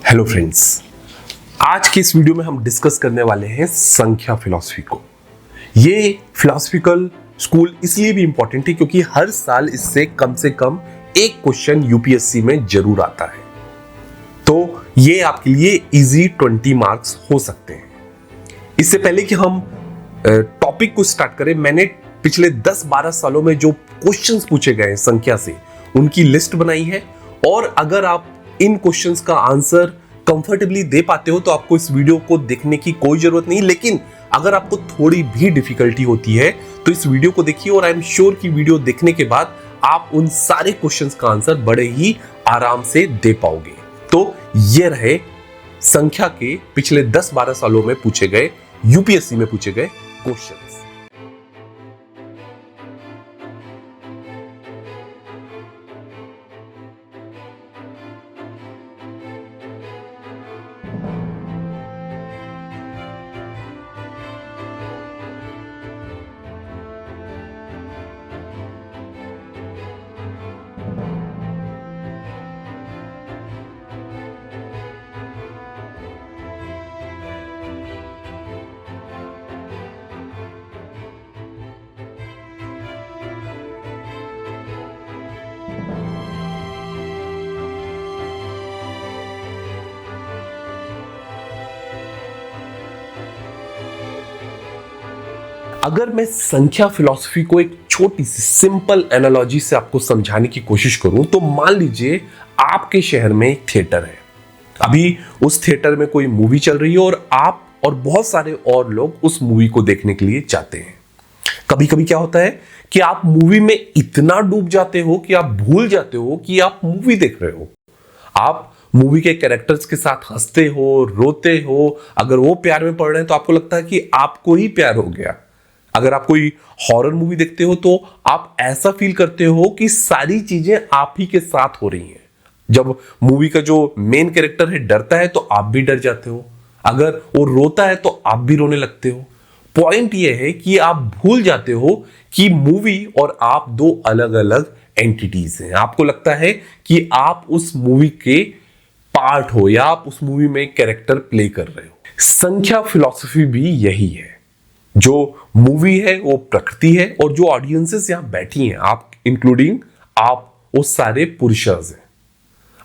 Hello friends, आज के इस वीडियो में हम डिस्कस करने वाले हैं संख्या फिलॉसफी को। ये फिलॉसफिकल स्कूल इसलिए भी इंपॉर्टेंट है क्योंकि हर साल इससे कम से कम एक क्वेश्चन यूपीएससी में जरूर आता है, तो ये आपके लिए इजी 20 मार्क्स हो सकते हैं। इससे पहले कि हम टॉपिक को स्टार्ट करें, मैंने पिछले 10-12 सालों में जो क्वेश्चंस पूछे गए हैं संख्या से, उनकी लिस्ट बनाई है। और अगर आप इन क्वेश्चंस का आंसर कंफर्टेबली दे पाते हो तो आपको इस वीडियो को देखने की कोई जरूरत नहीं। लेकिन अगर आपको थोड़ी भी डिफिकल्टी होती है तो इस वीडियो को देखिए और आई एम श्योर कि वीडियो देखने के बाद आप उन सारे क्वेश्चंस का आंसर बड़े ही आराम से दे पाओगे। तो ये रहे संख्या के पिछले 10-12 सालों में पूछे गए, यूपीएससी में पूछे गए क्वेश्चंस। अगर मैं संख्या फिलॉसफी को एक छोटी सी सिंपल एनालॉजी से आपको समझाने की कोशिश करूं तो मान लीजिए आपके शहर में एक थिएटर है। अभी उस थिएटर में कोई मूवी चल रही है और आप और बहुत सारे और लोग उस मूवी को देखने के लिए जाते हैं। कभी कभी क्या होता है कि आप मूवी में इतना डूब जाते हो कि आप भूल जाते हो कि आप मूवी देख रहे हो। आप मूवी के कैरेक्टर्स के साथ हंसते हो, रोते हो। अगर वो प्यार में पड़ रहे हैं तो आपको लगता है कि आपको ही प्यार हो गया। अगर आप कोई हॉरर मूवी देखते हो तो आप ऐसा फील करते हो कि सारी चीजें आप ही के साथ हो रही हैं। जब मूवी का जो मेन कैरेक्टर है डरता है तो आप भी डर जाते हो। अगर वो रोता है तो आप भी रोने लगते हो। पॉइंट ये है कि आप भूल जाते हो कि मूवी और आप दो अलग अलग एंटिटीज हैं। आपको लगता है कि आप उस मूवी के पार्ट हो या आप उस मूवी में कैरेक्टर प्ले कर रहे हो। संख्या फिलॉसफी भी यही है। जो मूवी है वो प्रकृति है और जो ऑडियंसेस यहां बैठी हैं, आप इंक्लूडिंग आप, वो सारे पुरुषर्स हैं।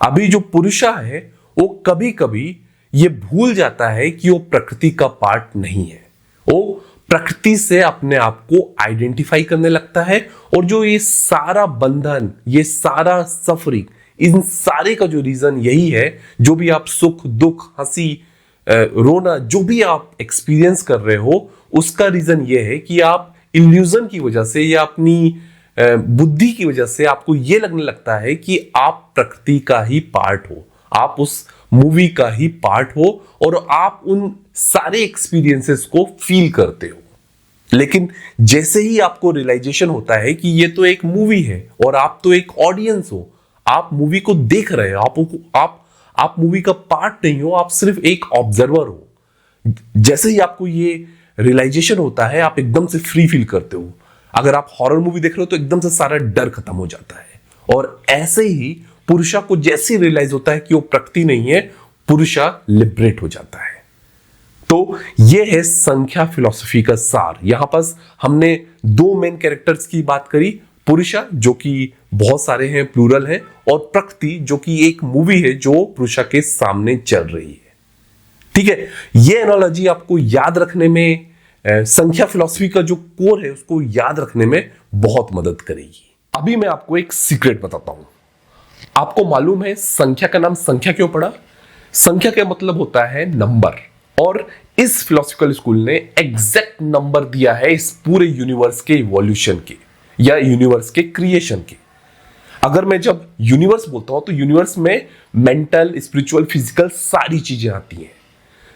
अभी जो पुरुषा है वो कभी कभी ये भूल जाता है कि वो प्रकृति का पार्ट नहीं है। वो प्रकृति से अपने आप को आइडेंटिफाई करने लगता है और जो ये सारा बंधन, ये सारा सफरिंग, इन सारे का जो रीजन यही है, जो भी आप सुख दुख, हंसी, रोना, जो भी आप एक्सपीरियंस कर रहे हो, उसका रीजन ये है कि आप इल्यूजन की वजह से या अपनी बुद्धि की वजह से आपको ये लगने लगता है कि आप प्रकृति का ही पार्ट हो, आप उस मूवी का ही पार्ट हो और आप उन सारे एक्सपीरियंसेस को फील करते हो। लेकिन जैसे ही आपको रियलाइजेशन होता है कि ये तो एक मूवी है और आप तो एक ऑडियंस हो, आप मूवी को देख रहे हो, आप मूवी का पार्ट नहीं हो, आप सिर्फ एक ऑब्जर्वर हो। जैसे ही आपको ये रियलाइजेशन होता है आप एकदम से फ्री फील करते हो। अगर आप हॉरर मूवी देख रहे हो तो एकदम से सारा डर खत्म हो जाता है। और ऐसे ही पुरुषा को जैसे रियलाइज होता है कि वो प्रकृति नहीं है, पुरुषा लिबरेट हो जाता है। तो ये है संख्या फिलॉसफी का सार। यहां पर हमने दो मेन कैरेक्टर्स की बात करी, पुरुषा जो कि बहुत सारे हैं, प्लूरल है, और प्रकृति जो कि एक मूवी है जो पुरुषा के सामने चल रही है। ठीक है, ये एनालॉजी आपको याद रखने में, संख्या फिलॉसफी का जो कोर है उसको याद रखने में बहुत मदद करेगी। अभी मैं आपको एक सीक्रेट बताता हूं। आपको मालूम है संख्या का नाम संख्या क्यों पड़ा? संख्या का मतलब होता है नंबर, और इस फिलॉसफिकल स्कूल ने एग्जैक्ट नंबर दिया है इस पूरे यूनिवर्स के इवोल्यूशन के या यूनिवर्स के क्रिएशन के। अगर मैं जब यूनिवर्स बोलता हूं तो यूनिवर्स में मेंटल, स्पिरिचुअल, फिजिकल सारी चीजें आती हैं।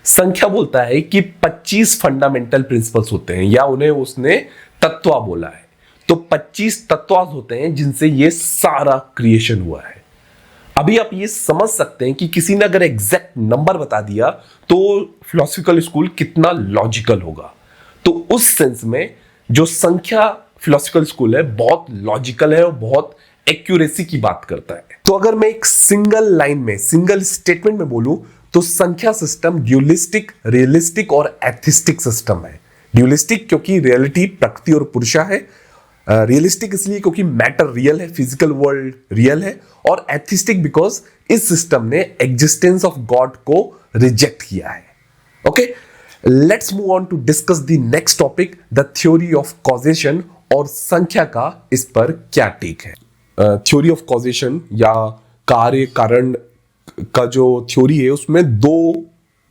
संख्या बोलता है कि 25 फंडामेंटल प्रिंसिपल्स होते हैं, या उन्हें उसने तत्वा बोला है। तो 25 तत्वा होते हैं जिनसे ये सारा क्रिएशन हुआ है। अभी आप ये समझ सकते हैं कि किसी ने अगर एग्जैक्ट नंबर बता दिया तो फिलॉसफिकल स्कूल कितना लॉजिकल होगा। तो उस सेंस में जो संख्या फिलॉसफिकल स्कूल है बहुत लॉजिकल है और बहुत एक्यूरेसी की बात करता है। तो अगर मैं एक सिंगल लाइन में, सिंगल स्टेटमेंट में बोलूं तो संख्या सिस्टम ड्यूलिस्टिक, रियलिस्टिक और एथिस्टिक सिस्टम है। ड्यूलिस्टिक क्योंकि रियलिटी प्रकृति और पुरुषा है, रियलिस्टिक इसलिए क्योंकि मैटर रियल है, फिजिकल वर्ल्ड रियल है, और एथिस्टिक बिकॉज इस सिस्टम ने एग्जिस्टेंस ऑफ गॉड को रिजेक्ट किया है। Okay, let's move on to discuss the next topic, the theory of causation, और संख्या का इस पर क्या टेक है। थ्योरी ऑफ कॉजेशन या कार्य कारण का जो थ्योरी है उसमें दो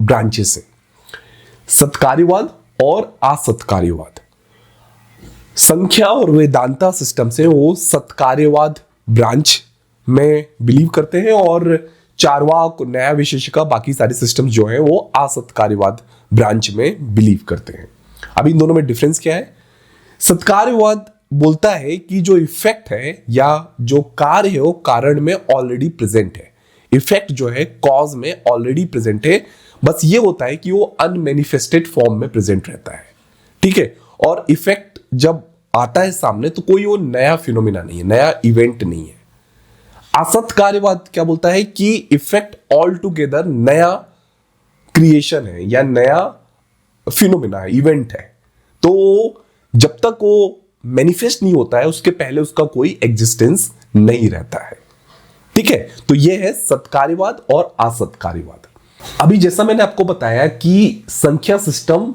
ब्रांचेस हैं, सत्कार्यवाद और असत्कार्यवाद। संख्या और वेदांता सिस्टम से वो सत्कार्यवाद ब्रांच में बिलीव करते हैं, और चारवाक, न्याय विशेषिका, बाकी सारे सिस्टम्स जो हैं वो असत्कार्यवाद ब्रांच में बिलीव करते हैं। अब इन दोनों में डिफरेंस क्या है? सत्कार्यवाद बोलता है कि जो इफेक्ट है या जो कार्य है वो कारण में ऑलरेडी प्रेजेंट है, इफेक्ट जो है कॉज में ऑलरेडी प्रेजेंट है, बस ये होता है कि वो अनमैनिफेस्टेड फॉर्म में प्रेजेंट रहता है। ठीक है, और इफेक्ट जब आता है सामने तो कोई वो नया फिनोमिना नहीं है, नया इवेंट नहीं है। असत्कार्यवाद क्या बोलता है कि इफेक्ट ऑल टुगेदर नया क्रिएशन है या नया फिनोमिना है, इवेंट है, तो जब तक वो मैनिफेस्ट नहीं होता है उसके पहले उसका कोई एग्जिस्टेंस नहीं रहता है। ठीक है, तो ये है सत्कार्यवाद और असत्कार्यवाद। अभी जैसा मैंने आपको बताया कि संख्या सिस्टम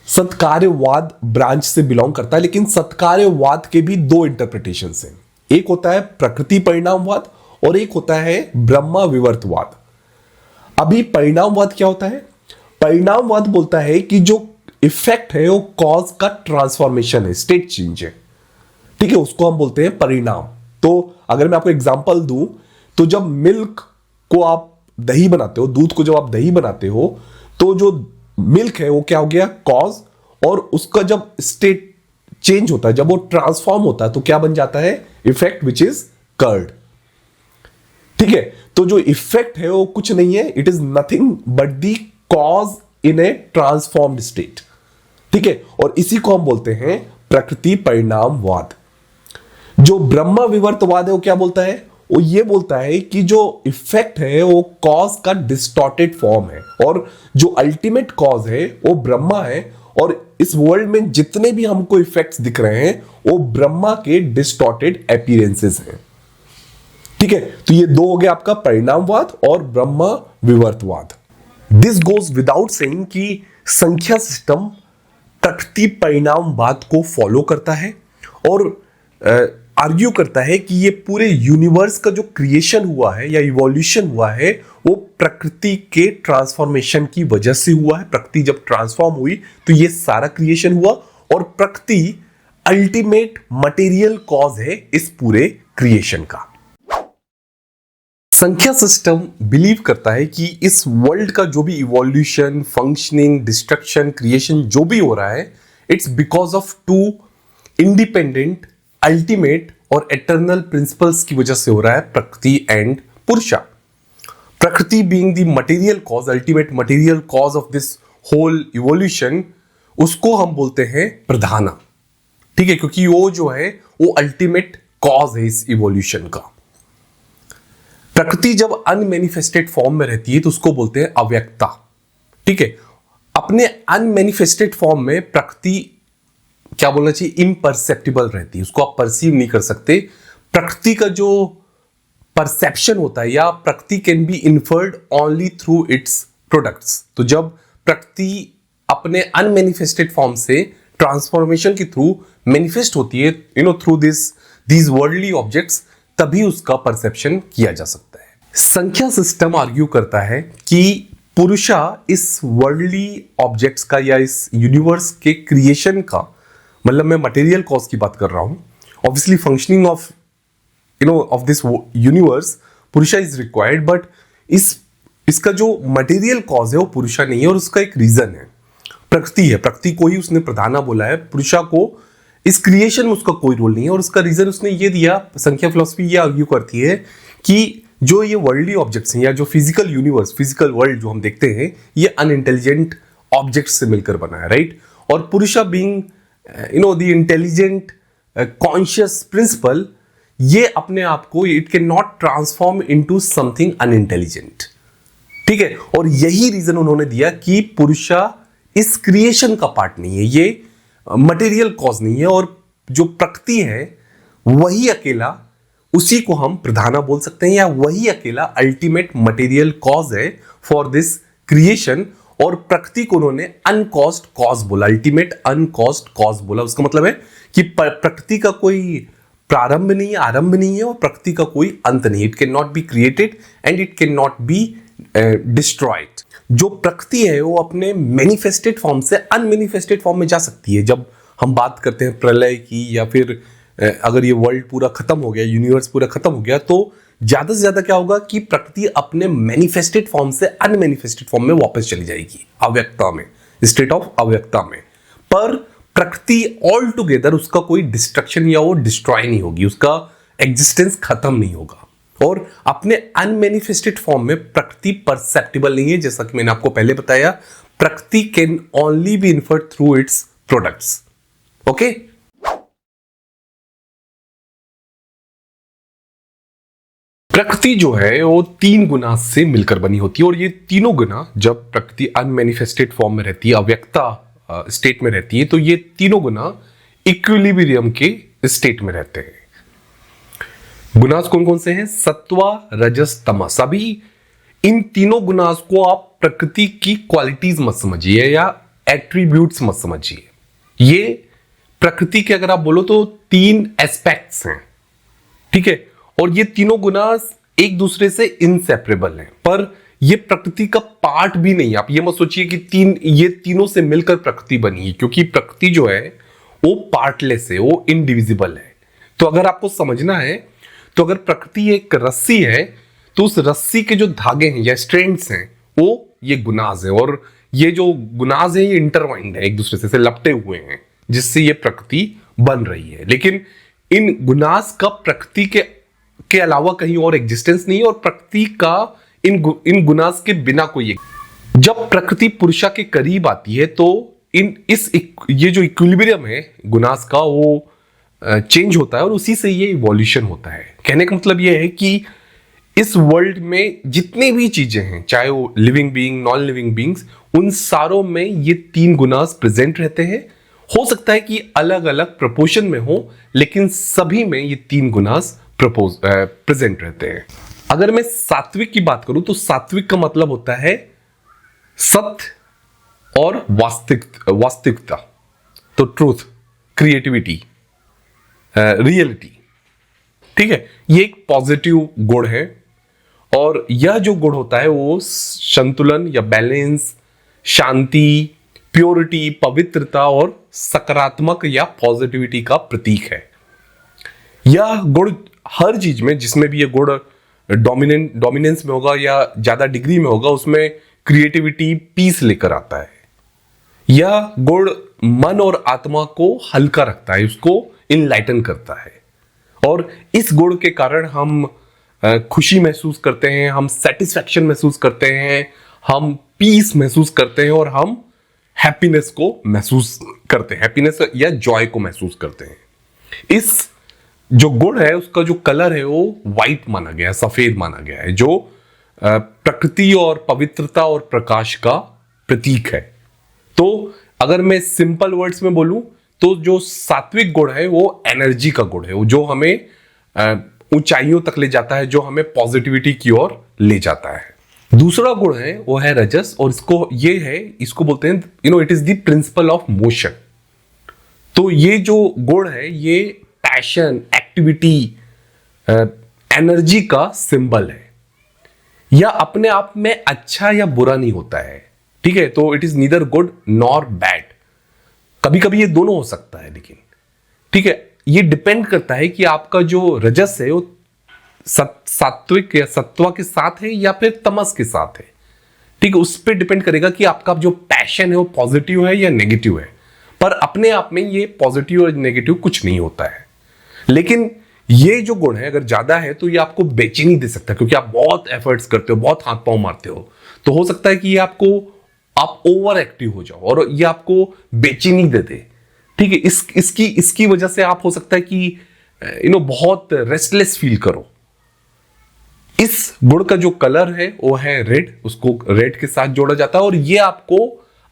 सत्कार्यवाद ब्रांच से बिलोंग करता है, लेकिन सत्कार्यवाद के भी दो इंटरप्रिटेशंस हैं। एक होता है प्रकृति परिणामवाद और एक होता है ब्रह्मा विवर्तवाद। अभी परिणामवाद क्या होता है? परिणामवाद बोलता है कि जो इफेक्ट है वो कॉज का ट्रांसफॉर्मेशन है, स्टेट चेंज है। ठीक है, उसको हम बोलते हैं परिणाम। तो अगर मैं आपको एग्जांपल दूं तो जब मिल्क को आप दही बनाते हो, दूध को जब आप दही बनाते हो तो जो मिल्क है वो क्या हो गया? कॉज, और उसका जब स्टेट चेंज होता है, जब वो ट्रांसफॉर्म होता है तो क्या बन जाता है? Effect which is curd. ठीक है, तो जो इफेक्ट है वो कुछ नहीं है, it is nothing but the cause in A transformed state. ठीक है, और इसी को हम बोलते हैं प्रकृति परिणामवाद। जो ब्रह्मा विवर्तवाद है वो क्या बोलता है? वो ये बोलता है कि जो इफेक्ट है वो कॉज का डिस्टॉर्टेड फॉर्म है, और जो अल्टीमेट कॉज है वो ब्रह्मा है, और इस वर्ल्ड में जितने भी हमको इफेक्ट्स दिख रहे हैं वो ब्रह्मा के डिस्टॉर्टेड अपीयरेंसेस हैं। ठीक है, तो ये दो हो गए आपका परिणामवाद और ब्रह्मा विवर्तवाद। दिस गोज विदाउट सेइंग कि संख्या सिस्टम प्रकृति परिणामवाद को फॉलो करता है और आर्ग्यू करता है कि ये पूरे यूनिवर्स का जो क्रिएशन हुआ है या इवोल्यूशन हुआ है वो प्रकृति के ट्रांसफॉर्मेशन की वजह से हुआ है। प्रकृति जब ट्रांसफॉर्म हुई तो ये सारा क्रिएशन हुआ, और प्रकृति अल्टीमेट मटेरियल कॉज है इस पूरे क्रिएशन का। संख्या सिस्टम बिलीव करता है कि इस वर्ल्ड का जो भी इवोल्यूशन, फंक्शनिंग, डिस्ट्रक्शन, क्रिएशन जो भी हो रहा है, it's because of two independent, ultimate और एटर्नल प्रिंसिपल्स की वजह से हो रहा है, प्रकृति and Purusha. Prakriti being the material cause, ultimate material cause of this whole evolution, उसको हम बोलते हैं प्रधाना। ठीक है, क्योंकि वो जो है वो अल्टीमेट कॉज है इस इवोल्यूशन का। प्रकृति जब अनमैनिफेस्टेड फॉर्म में रहती है तो उसको बोलते हैं अव्यक्ता। ठीक है, अपने अनमैनिफेस्टेड फॉर्म में प्रकृति क्या बोलना चाहिए? इम्परसेप्टिबल रहती है, उसको आप परसीव नहीं कर सकते। प्रकृति का जो परसेप्शन होता है या प्रकृति can be inferred only through its products. तो जब प्रकृति अपने अनमैनिफेस्टेड फॉर्म से ट्रांसफॉर्मेशन के थ्रू मैनिफेस्ट होती है, थ्रू दीज वर्ल्डली ऑब्जेक्ट्स, तभी उसका परसेप्शन किया जा सकता है। संख्या सिस्टम आर्ग्यू करता है कि पुरुषा इस वर्ल्डली ऑब्जेक्ट्स का या इस यूनिवर्स के क्रिएशन का, मतलब मैं मटेरियल कॉज की बात कर रहा हूं, obviously functioning of of this universe पुरुषा इज रिक्वायर्ड, बट इसका जो मटेरियल कॉज है वो पुरुषा नहीं है, और उसका एक रीजन है, प्रकृति है। प्रकृति को ही उसने प्रधाना बोला है, पुरुषा को इस क्रिएशन में उसका कोई रोल नहीं है, और उसका रीजन उसने ये दिया। संख्या फिलॉसफी ये आर्ग्यू करती है कि जो ये वर्ल्डली ऑब्जेक्ट्स हैं या जो फिजिकल यूनिवर्स, फिजिकल वर्ल्ड जो हम देखते हैं, ये अनइंटेलिजेंट ऑब्जेक्ट्स से मिलकर बना है, राइट। और Purusha being the intelligent conscious principle, ये अपने आप को it can not transform into something unintelligent. ठीक है, और यही रीजन उन्होंने दिया कि पुरुषा इस क्रिएशन का पार्ट नहीं है, ये मटेरियल कॉज नहीं है, और जो प्रकृति है वही अकेला, उसी को हम प्रधाना बोल सकते हैं, या वही अकेला अल्टीमेट मटेरियल कॉज है फॉर दिस क्रिएशन। और प्रकृति को उन्होंने अनकॉज्ड कॉज बोला, अल्टीमेट अनकॉज्ड कॉज बोला। उसका मतलब है कि प्रकृति का कोई प्रारंभ नहीं है, आरंभ नहीं है, और प्रकृति का कोई अंत नहीं। It can not be created and it can not be destroyed. जो प्रकृति है वो अपने मैनिफेस्टेड फॉर्म से अनमैनिफेस्टेड फॉर्म में जा सकती है। जब हम बात करते हैं प्रलय की, या फिर अगर ये वर्ल्ड पूरा खत्म हो गया, यूनिवर्स पूरा खत्म हो गया, तो ज्यादा से ज्यादा क्या होगा कि प्रकृति अपने मैनिफेस्टेड फॉर्म से अनमैनिफेस्टेड फॉर्म में वापस चली जाएगी, अव्यक्तता में, स्टेट ऑफ अव्यक्तता में। पर प्रकृति ऑल टुगेदर उसका कोई डिस्ट्रक्शन या वो डिस्ट्रॉय नहीं होगी, उसका एग्जिस्टेंस खत्म नहीं होगा। और अपने अनमैनिफेस्टेड फॉर्म में प्रकृति परसेप्टिबल नहीं है, जैसा कि मैंने आपको पहले बताया। प्रकृति can only be inferred through its products. Okay, प्रकृति जो है वो 3 गुना से मिलकर बनी होती है, और ये तीनों गुना जब प्रकृति अनमैनिफेस्टेड फॉर्म में रहती है, अव्यक्ता स्टेट में रहती है, तो ये तीनों गुना इक्विलिब्रियम के स्टेट में रहते हैं। गुनास कौन कौन से हैं? सत्व, रजस, तमस। अभी इन तीनों गुनास को आप प्रकृति की क्वालिटीज मत समझिए या एट्रीब्यूट्स मत समझिए। ये प्रकृति के अगर आप बोलो तो 3 एस्पेक्ट्स हैं। ठीक है, और ये तीनों गुना एक दूसरे से इनसेपरेबल हैं, पर ये प्रकृति का पार्ट भी नहीं है। आप ये मत सोचिए कि ये तीनों से मिलकर प्रकृति बनी है, क्योंकि प्रकृति जो है वो पार्टलेस है, वो इनडिविजिबल है। तो अगर आपको समझना है, तो अगर प्रकृति एक रस्सी है, तो उस रस्सी के जो धागे हैं या स्ट्रैंड्स हैं, वो ये गुनाज है, और ये जो गुनाज है ये इंटरवाइंड है, एक दूसरे से लपटे हुए हैं, जिससे ये प्रकृति बन रही है। लेकिन इन गुनाज का प्रकृति के अलावा कहीं और एग्जिस्टेंस नहीं है, और प्रकृति का इन गुनाज के बिना कोई। जब प्रकृति पुरुषा के करीब आती है, तो ये जो इक्विलिब्रियम है गुनाज का, वो चेंज होता है, और उसी से ये इवोल्यूशन होता है। कहने का मतलब ये है कि इस वर्ल्ड में जितनी भी चीजें हैं, चाहे वो living being, non living beings, उन सारों में ये 3 गुनास प्रेजेंट रहते हैं। हो सकता है कि अलग अलग प्रोपोर्शन में हो, लेकिन सभी में ये 3 गुनास प्रेजेंट रहते हैं। अगर मैं सात्विक की बात करूं, तो सात्विक का मतलब होता है सत्य और वास्तविकता, तो ट्रूथ, क्रिएटिविटी, रियलिटी। ठीक है, ये एक पॉजिटिव गुण है, और यह जो गुण होता है वो संतुलन या बैलेंस, शांति, प्योरिटी, पवित्रता और सकारात्मक या पॉजिटिविटी का प्रतीक है। यह गुण हर चीज में, जिसमें भी यह गुण डोमिनेंस में होगा या ज्यादा डिग्री में होगा, उसमें क्रिएटिविटी, पीस लेकर आता है। यह गुण मन और आत्मा को हल्का रखता है, उसको इनलाइटन करता है, और इस गुण के कारण हम खुशी महसूस करते हैं, हम सेटिस्फैक्शन महसूस करते हैं, हम पीस महसूस करते हैं, और हम हैप्पीनेस को महसूस करते हैं, हैप्पीनेस या जॉय को महसूस करते हैं। इस जो गुण है उसका जो कलर है वो व्हाइट माना गया है, सफेद माना गया है, जो प्रकृति और पवित्रता और प्रकाश का प्रतीक है। तो अगर मैं सिंपल वर्ड्स में बोलूं, तो जो सात्विक गुण है वो एनर्जी का गुण है, वो जो हमें ऊंचाइयों तक ले जाता है, जो हमें पॉजिटिविटी की ओर ले जाता है। दूसरा गुण है वो है रजस, और इसको बोलते हैं it is the principle of motion. तो ये जो गुण है ये पैशन, एक्टिविटी, एनर्जी का सिंबल है। यह अपने आप में अच्छा या बुरा नहीं होता है। ठीक है, तो it is neither good nor bad. कभी कभी ये दोनों हो सकता है, लेकिन ठीक है, ये डिपेंड करता है कि आपका जो रजस है वो सात्विक या सत्वा के साथ है या फिर तमस के साथ है। ठीक है, उस पर डिपेंड करेगा कि आपका जो पैशन है वो पॉजिटिव है या नेगेटिव है। पर अपने आप में ये पॉजिटिव और नेगेटिव कुछ नहीं होता है। लेकिन ये जो गुण है अगर ज्यादा है तो ये आपको बेचैनी दे सकता है, क्योंकि आप बहुत एफर्ट्स करते हो, बहुत हाथ पांव मारते हो, तो हो सकता है कि ये आप ओवर एक्टिव हो जाओ और ये आपको बेचैनी दे दे। ठीक है, इसकी वजह से आप हो सकता है कि बहुत रेस्टलेस फील करो। इस गुण का जो कलर है वो है रेड, उसको रेड के साथ जोड़ा जाता है और ये आपको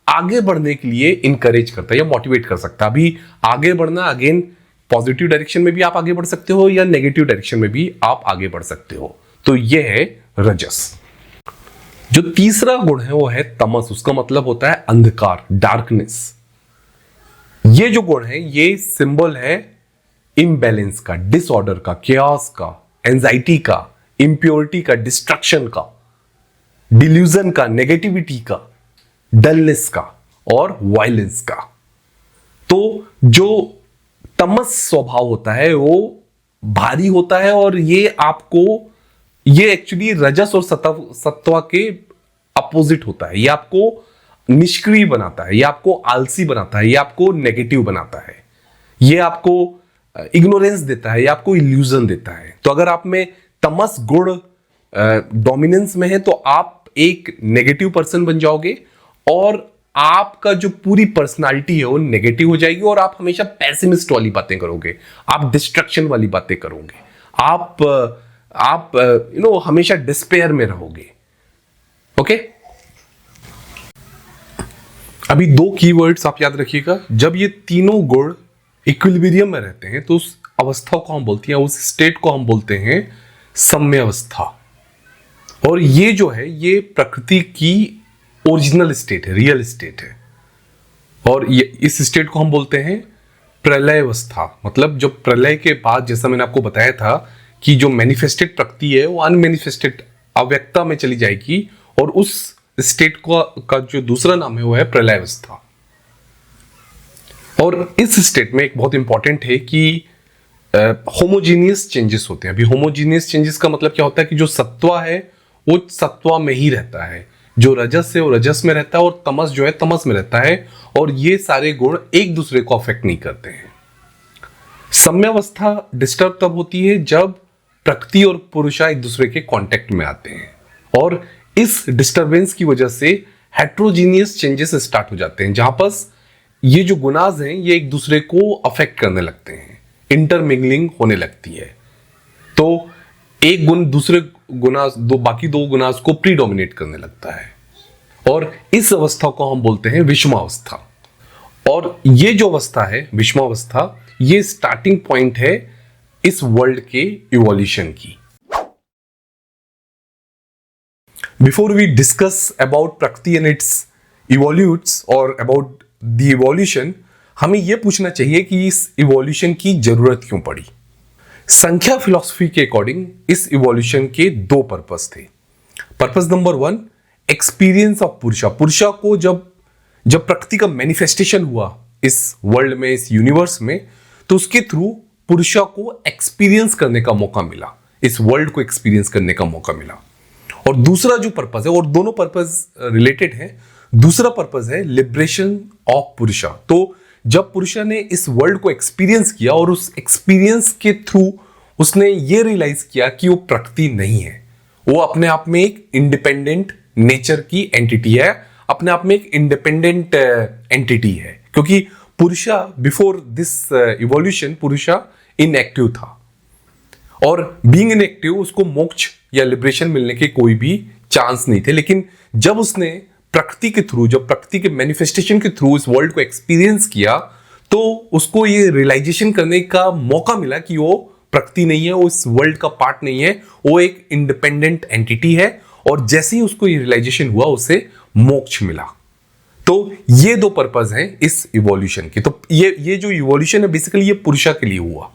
आगे बढ़ने के लिए इंकरेज करता है या मोटिवेट कर सकता है। अभी आगे बढ़ना, अगेन पॉजिटिव डायरेक्शन में भी आप आगे बढ़ सकते हो या नेगेटिव डायरेक्शन में भी आप आगे बढ़ सकते हो। तो ये है रजस। जो तीसरा गुण है वो है तमस, उसका मतलब होता है अंधकार, डार्कनेस। ये जो गुण है ये सिंबल है इम्बैलेंस का, डिसऑर्डर का, केओस का, एंजाइटी का, इंप्योरिटी का, डिस्ट्रक्शन का, डिल्यूजन का, नेगेटिविटी का, डलनेस का और वायलेंस का। तो जो तमस स्वभाव होता है वो भारी होता है और ये एक्चुअली रजस और सत्व के अपोजिट होता है। ये आपको निष्क्रिय बनाता है, ये आपको आलसी बनाता है, ये आपको नेगेटिव बनाता है, ये आपको इग्नोरेंस देता है, ये आपको इल्यूजन देता है। तो अगर आप में तमस गुण डोमिनेंस में है तो आप एक नेगेटिव पर्सन बन जाओगे और आपका जो पूरी पर्सनालिटी है वो नेगेटिव हो जाएगी और आप हमेशा पैसिमिस्ट वाली बातें करोगे, आप डिस्ट्रक्शन वाली बातें करोगे, आप हमेशा डिस्पेयर में रहोगे। ओके, अभी दो कीवर्ड्स आप याद रखिएगा। जब ये तीनों गुण इक्विलिब्रियम में रहते हैं तो उस अवस्था को हम बोलते हैं, उस स्टेट को हम बोलते हैं सम्य अवस्था। और ये जो है ये प्रकृति की ओरिजिनल स्टेट है, रियल स्टेट है। और ये इस स्टेट को हम बोलते हैं प्रलय अवस्था। मतलब जब प्रलय के बाद, जैसा मैंने आपको बताया था कि जो मैनिफेस्टेड प्रकृति है वो अनमैनिफेस्टेड अव्यक्ता में चली जाएगी और उस स्टेट का जो दूसरा नाम है वो है प्रलय अवस्था। और इस स्टेट में एक बहुत इंपॉर्टेंट है कि होमोजीनियस चेंजेस होते हैं। अभी होमोजीनियस चेंजेस का मतलब क्या होता है कि जो सत्वा है वो सत्वा में ही रहता है, जो रजस है वो रजस में रहता है और तमस जो है तमस में रहता है और ये सारे गुण एक दूसरे को अफेक्ट नहीं करते हैं। सम्यावस्था डिस्टर्ब तब होती है जब प्रकृति और पुरुषा एक दूसरे के कांटेक्ट में आते हैं और इस डिस्टरबेंस की वजह से हेट्रोजीनियस चेंजेस स्टार्ट हो जाते हैं, जहां पर ये जो गुनाज हैं ये एक दूसरे को अफेक्ट करने लगते हैं, इंटरमिंगलिंग होने लगती है। तो एक गुण दूसरे गुनाज, बाकी दो गुनाज को प्रीडोमिनेट करने लगता है और इस अवस्था को हम बोलते हैं विषमावस्था। और ये जो अवस्था है विषमावस्था, ये स्टार्टिंग पॉइंट है इस वर्ल्ड के इवोल्यूशन की। बिफोर वी डिस्कस अबाउट प्रकृति एंड इट्स इवोल्यूट्स और अबाउट द इवोल्यूशन, हमें यह पूछना चाहिए कि इस इवोल्यूशन की जरूरत क्यों पड़ी। संख्या फिलॉसफी के अकॉर्डिंग इस इवोल्यूशन के दो पर्पस थे। पर्पस नंबर 1, एक्सपीरियंस ऑफ पुरुषा। पुरुषा को जब प्रकृति का मैनिफेस्टेशन हुआ इस वर्ल्ड में, इस यूनिवर्स में, तो उसके थ्रू पुरुषा को एक्सपीरियंस करने का मौका मिला, इस वर्ल्ड को एक्सपीरियंस करने का मौका मिला। और दूसरा जो पर्पस है, और दोनों पर्पस रिलेटेड है, दूसरा पर्पस है लिबरेशन ऑफ पुरुषा। तो जब पुरुषा ने इस वर्ल्ड को एक्सपीरियंस किया और उस एक्सपीरियंस के थ्रू उसने ये रियलाइज किया कि वो प्रकृति नहीं है, वो अपने आप में एक इंडिपेंडेंट नेचर की एंटिटी है, अपने आप में एक इंडिपेंडेंट एंटिटी है। क्योंकि पुरुषा बिफोर दिस इवोल्यूशन पुरुषा इनएक्टिव था और बीइंग इनएक्टिव उसको मोक्ष या लिबरेशन मिलने के कोई भी चांस नहीं थे। लेकिन जब उसने प्रकृति के थ्रू, जब प्रकृति के मैनिफेस्टेशन के थ्रू इस वर्ल्ड को एक्सपीरियंस किया, तो उसको ये रियलाइजेशन करने का मौका मिला कि वो प्रकृति नहीं है, वो इस वर्ल्ड का पार्ट नहीं है, वो एक इंडिपेंडेंट एंटिटी है। और जैसे ही उसको ये रियलाइजेशन हुआ उसे मोक्ष मिला। तो ये दो पर्पस हैं इस इवोल्यूशन के। तो ये जो इवोल्यूशन है बेसिकली ये पुरुषा के लिए हुआ।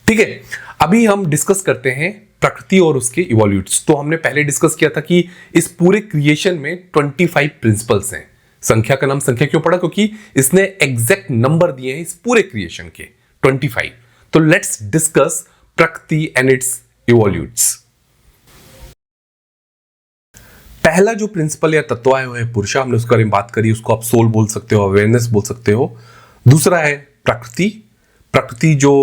ठीक है, अभी हम डिस्कस करते हैं प्रकृति और उसके इवोल्यूट्स। तो हमने पहले डिस्कस किया था कि इस पूरे क्रिएशन में 25 प्रिंसिपल्स हैं। संख्या का नाम संख्या क्यों पड़ा? क्योंकि इसने एग्जैक्ट नंबर दिए हैं इस पूरे क्रिएशन के 25। तो लेट्स डिस्कस प्रकृति एंड इट्स इवोल्यूट्स। पहला जो प्रिंसिपल या तत्व है वो है पुरुषा। हमने उसके बारे में बात करी, उसको आप सोल बोल सकते हो, अवेयरनेस बोल सकते हो। दूसरा है प्रकृति। प्रकृति जो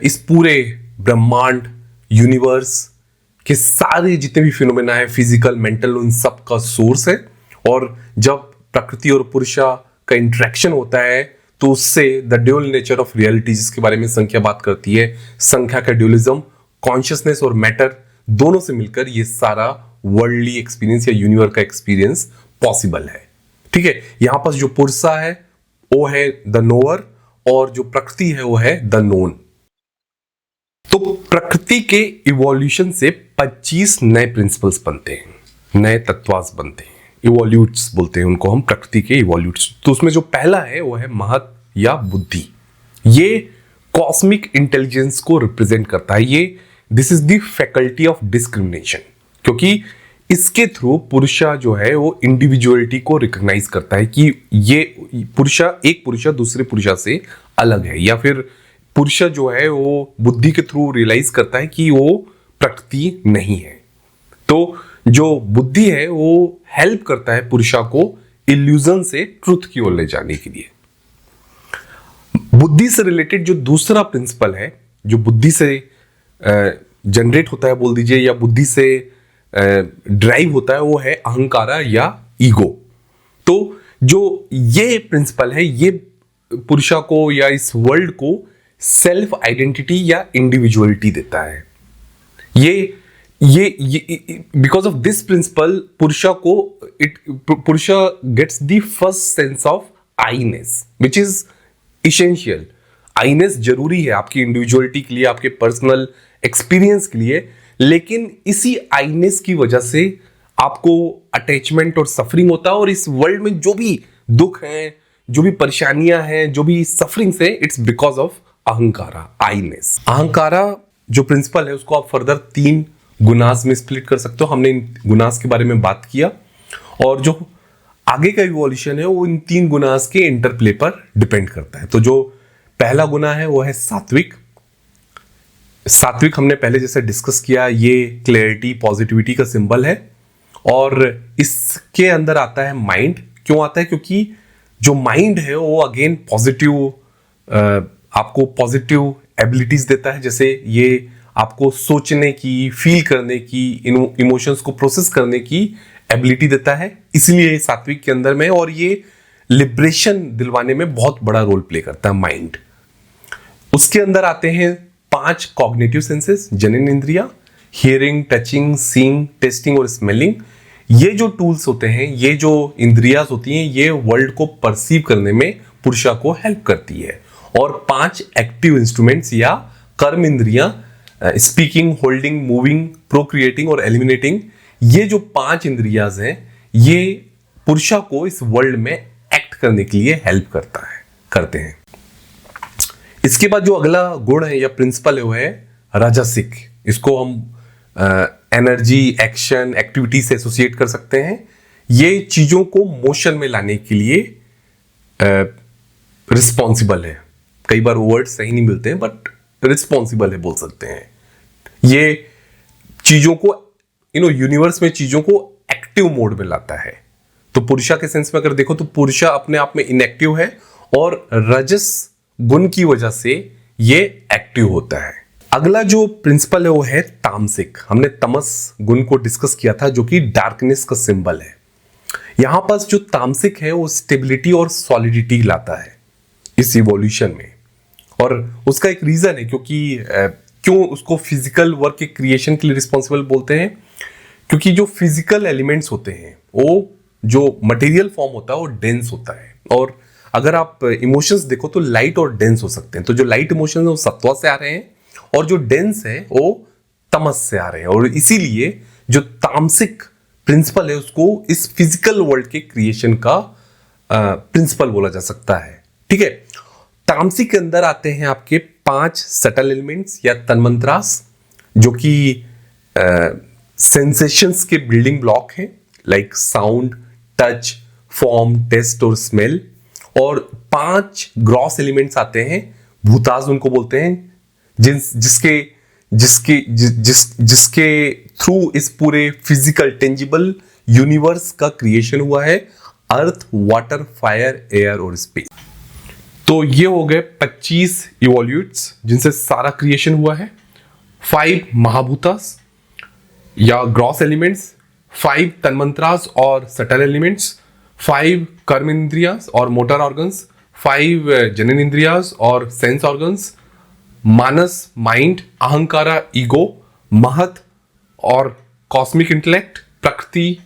इस पूरे ब्रह्मांड, यूनिवर्स के सारे जितने भी फिनोमेना है, फिजिकल, मेंटल, उन सब का सोर्स है। और जब प्रकृति और पुरुषा का इंटरेक्शन होता है तो उससे the dual nature of reality, जिसके बारे में संख्या बात करती है, संख्या का ड्यूअलिज्म, कॉन्शियसनेस और मैटर दोनों से मिलकर ये सारा वर्ल्डली एक्सपीरियंस या यूनिवर्स का एक्सपीरियंस पॉसिबल है। ठीक है, यहां पर जो पुरुषा है वो है द नोअर और जो प्रकृति है वो है द नोन। तो प्रकृति के इवोल्यूशन से 25 नए प्रिंसिपल्स बनते हैं, नए तत्वास बनते हैं, इवोल्यूट्स बोलते हैं उनको हम, प्रकृति के इवोल्यूट्स। तो उसमें जो पहला है वो है महत या बुद्धि। ये कॉस्मिक इंटेलिजेंस को रिप्रेजेंट करता है। ये this is the faculty of discrimination, क्योंकि इसके थ्रू पुरुषा जो है वो इंडिविजुअलिटी को रिकॉग्नाइज करता है कि ये पुरुषा, एक पुरुषा दूसरे पुरुषा से अलग है, या फिर पुरुषा जो है वो बुद्धि के थ्रू रियलाइज करता है कि वो प्रकृति नहीं है। तो जो बुद्धि है वो हेल्प करता है पुरुषा को इल्यूजन से ट्रुथ की ओर ले जाने के लिए। बुद्धि से रिलेटेड जो दूसरा प्रिंसिपल है, जो बुद्धि से जनरेट होता है बोल दीजिए, या बुद्धि से ड्राइव होता है, वो है अहंकारा या ईगो। तो जो ये प्रिंसिपल है, ये पुरुषा को या इस वर्ल्ड को सेल्फ आइडेंटिटी या इंडिविजुअलिटी देता है। ये because of this principle Purusha gets the first sense of Iness, which is essential. Iness जरूरी है आपकी इंडिविजुअलिटी के लिए, आपके पर्सनल एक्सपीरियंस के लिए, लेकिन इसी आईनेस की वजह से आपको अटैचमेंट और सफरिंग होता है। और इस वर्ल्ड में जो भी दुख है, जो भी परेशानियां हैं, जो भी सफरिंग्स है, इट्स बिकॉज ऑफ अहंकारा, आईनेस। अहंकारा जो प्रिंसिपल है उसको आप फर्दर 3 गुनास में स्प्लिट कर सकते हो। हमने इन गुनास के बारे में बात किया, और जो आगे का इवोल्यूशन है वो इन 3 गुनास के इंटरप्ले पर डिपेंड करता है। तो जो पहला गुना है वो है सात्विक। सात्विक हमने पहले जैसे डिस्कस किया, ये क्लैरिटी, पॉजिटिविटी का सिंबल है, और इसके अंदर आता है माइंड। क्यों आता है? क्योंकि जो माइंड है वो अगेन पॉजिटिव, आपको पॉजिटिव एबिलिटीज देता है। जैसे ये आपको सोचने की, फील करने की, इमोशंस को प्रोसेस करने की एबिलिटी देता है, इसलिए सात्विक के अंदर में। और ये लिबरेशन दिलवाने में बहुत बड़ा रोल प्ले करता है माइंड। उसके अंदर आते हैं 5 कॉग्निटिव सेंसेस, जनन इंद्रिया, हियरिंग, टचिंग, सीइंग, टेस्टिंग और स्मेलिंग। ये जो टूल्स होते हैं, ये जो इंद्रियाज होती हैं, ये वर्ल्ड को परसीव करने में पुरुषा को हेल्प करती है। और 5 एक्टिव इंस्ट्रूमेंट्स या कर्म इंद्रियां, स्पीकिंग, होल्डिंग, मूविंग, प्रोक्रिएटिंग और एलिमिनेटिंग, ये जो 5 इंद्रियाज हैं, ये पुरुषा को इस वर्ल्ड में एक्ट करने के लिए हेल्प करते हैं। इसके बाद जो अगला गुण है या प्रिंसिपल है वो है राजसिक। इसको हम एनर्जी, एक्शन, एक्टिविटी से एसोसिएट कर सकते हैं। ये चीजों को मोशन में लाने के लिए रिस्पॉन्सिबल है। कई बार वर्ड सही नहीं मिलते हैं, बट रिस्पॉन्सिबल है बोल सकते हैं। ये चीजों को यूनिवर्स में चीजों को एक्टिव मोड में लाता है। तो पुरुषा के सेंस में अगर देखो तो पुरुषा अपने आप में इनएक्टिव है, और रजस गुण की वजह से ये एक्टिव होता है। अगला जो प्रिंसिपल है वो है तामसिक। हमने तमस गुण को डिस्कस किया था, जो कि डार्कनेस का सिंबल है। यहां पर जो तामसिक है वो स्टेबिलिटी और सॉलिडिटी लाता है इस इवोल्यूशन में। और उसका एक रीजन है, क्योंकि क्यों उसको फिजिकल वर्क के क्रिएशन के लिए रिस्पॉन्सिबल बोलते हैं, क्योंकि जो फिजिकल एलिमेंट्स होते हैं, वो जो मटेरियल फॉर्म होता है वो डेंस होता है। और अगर आप इमोशंस देखो तो लाइट और डेंस हो सकते हैं। तो जो लाइट इमोशंस है वो सत्वा से आ रहे हैं, और जो डेंस है वो तमस से आ रहे हैं। और इसीलिए जो तामसिक प्रिंसिपल है उसको इस फिजिकल वर्ल्ड के क्रिएशन का प्रिंसिपल बोला जा सकता है। ठीक है, तामसिक के अंदर आते हैं आपके 5 सटल एलिमेंट्स या तन्मंत्रास, जो कि सेंसेशंस के बिल्डिंग ब्लॉक हैं, like sound, touch, form, taste और स्मेल। और 5 ग्रॉस एलिमेंट्स आते हैं, भूताज उनको बोलते हैं, जिसके थ्रू इस पूरे फिजिकल टेंजिबल यूनिवर्स का क्रिएशन हुआ है, अर्थ, वाटर, फायर, एयर और स्पेस। तो ये हो गए 25 इवोल्यूट्स जिनसे सारा क्रिएशन हुआ है। 5 महाभूतास या ग्रॉस एलिमेंट्स, 5 तन्मंत्रास और सटल एलिमेंट्स, 5 कर्म इंद्रियास और मोटर ऑर्गन्स, 5 जननेंद्रियाज और सेंस ऑर्गन्स, मानस माइंड, अहंकारा ईगो, महत और कॉस्मिक इंटेलेक्ट, प्रकृति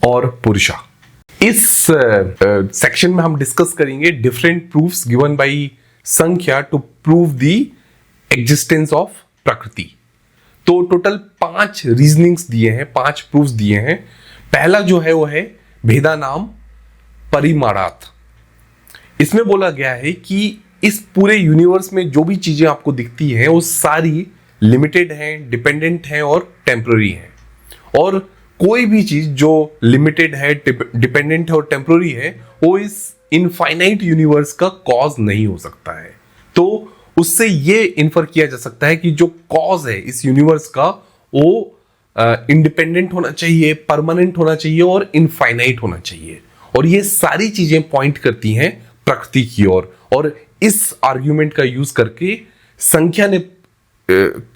और पुरुषा। इस सेक्शन में हम डिस्कस करेंगे different proofs given by Samkhya to prove the existence of Prakriti. तो टोटल 5 रीजनिंग्स दिए हैं, 5 प्रूफ्स दिए हैं। पहला जो है वो है भेदानाम परिमाणात। इसमें बोला गया है कि इस पूरे यूनिवर्स में जो भी चीजें आपको दिखती हैं वो सारी लिमिटेड हैं, डिपेंडेंट हैं और टेम्पररी हैं। और कोई भी चीज जो लिमिटेड है, डिपेंडेंट है और टेम्पररी है, वो इस इनफाइनाइट यूनिवर्स का कॉज नहीं हो सकता है। तो उससे ये इन्फर किया जा सकता है कि जो कॉज है इस यूनिवर्स का वो इंडिपेंडेंट होना चाहिए, परमानेंट होना चाहिए और इनफाइनाइट होना चाहिए। और ये सारी चीजें पॉइंट करती हैं प्रकृति की ओर। और इस आर्ग्यूमेंट का यूज करके संख्या ने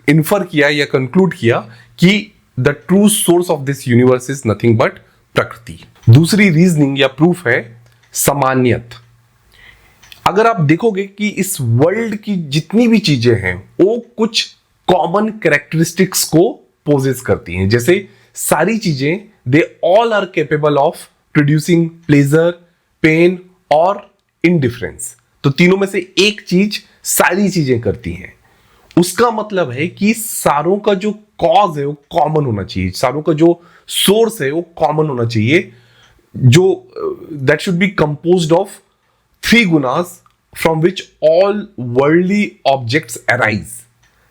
इन्फर किया या कंक्लूड किया कि the true source of this universe is nothing but प्रकृति। दूसरी रीजनिंग या प्रूफ है सामान्यत। अगर आप देखोगे कि इस वर्ल्ड की जितनी भी चीजें हैं वो कुछ कॉमन कैरेक्टरिस्टिक्स को पोजेस करती हैं। जैसे सारी चीजें they all are capable of producing pleasure, pain और इंडिफरेंस। तो तीनों में से एक चीज सारी चीजें करती हैं। उसका मतलब है कि सारों का जो कॉज है वो कॉमन होना चाहिए, सारों का जो सोर्स है वो कॉमन होना चाहिए, जो that should be composed of 3 गुनास from which all worldly objects arise.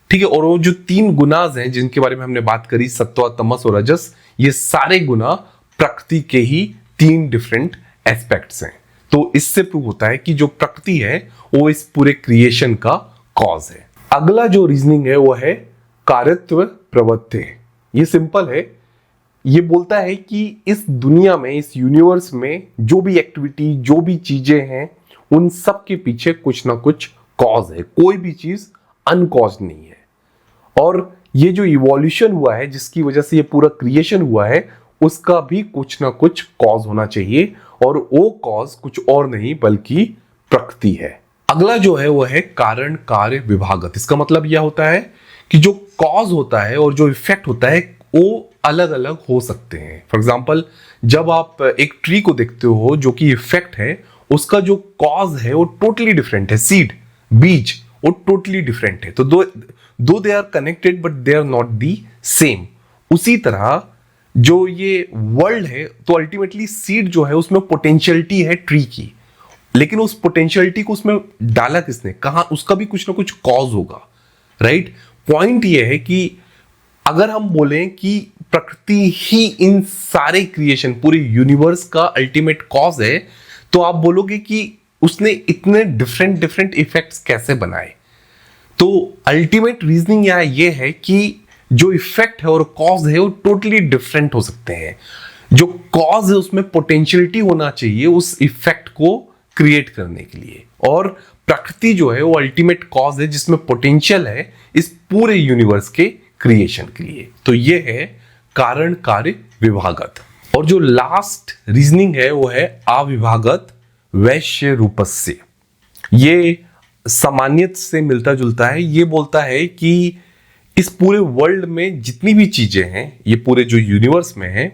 ठीक है। और वो जो 3 गुनाज हैं जिनके बारे में हमने बात करी, सत्व, तमस और रजस, ये सारे गुना प्रकृति के ही 3 डिफरेंट एस्पेक्ट्स हैं। तो इससे प्रूव होता है कि जो प्रकृति है वो इस पूरे क्रिएशन का कॉज है। अगला जो रीजनिंग है वो है कार्यत्व प्रवृत्ति। ये सिंपल है। ये बोलता है कि इस दुनिया में, इस यूनिवर्स में जो भी एक्टिविटी, जो भी चीजें हैं, उन सब के पीछे कुछ ना कुछ कॉज है। कोई भी चीज अनकॉज नहीं है। और ये जो इवोल्यूशन हुआ है जिसकी वजह से ये पूरा क्रिएशन हुआ है, उसका भी कुछ ना कुछ कॉज होना चाहिए। और वो कॉज कुछ और नहीं बल्कि प्रकृति है। अगला जो है वो है कारण कार्य विभागत। इसका मतलब यह होता है कि जो कॉज होता है और जो इफेक्ट होता है वो अलग अलग हो सकते हैं। फॉर एग्जाम्पल, जब आप एक ट्री को देखते हो जो कि इफेक्ट है, उसका जो कॉज है वो टोटली डिफरेंट है। सीड, बीज, वो टोटली डिफरेंट है। तो though they are connected but they are not the same. उसी तरह जो ये वर्ल्ड है, तो अल्टीमेटली सीड जो है उसमें पोटेंशियलिटी है ट्री की, लेकिन उस पोटेंशियलिटी को उसमें डाला किसने, कहां, उसका भी कुछ ना कुछ कॉज होगा। राइट। पॉइंट ये है कि अगर हम बोलें कि प्रकृति ही इन सारे क्रिएशन, पूरे यूनिवर्स का अल्टीमेट कॉज है, तो आप बोलोगे कि उसने इतने डिफरेंट डिफरेंट इफेक्ट्स कैसे बनाए। तो अल्टीमेट रीजनिंग यहां ये है कि जो इफेक्ट है और कॉज है वो टोटली डिफरेंट हो सकते हैं। जो कॉज है उसमें पोटेंशियलिटी होना चाहिए उस इफेक्ट को क्रिएट करने के लिए, और प्रकृति जो है वो अल्टीमेट कॉज है जिसमें पोटेंशियल है इस पूरे यूनिवर्स के क्रिएशन के लिए। तो ये है कारण कार्य विभागत। और जो लास्ट रीजनिंग है वो है अविभागत वैश्य रूपस्य। ये सामान्यत से मिलता जुलता है। ये बोलता है कि इस पूरे वर्ल्ड में जितनी भी चीजें हैं, ये पूरे जो यूनिवर्स में है,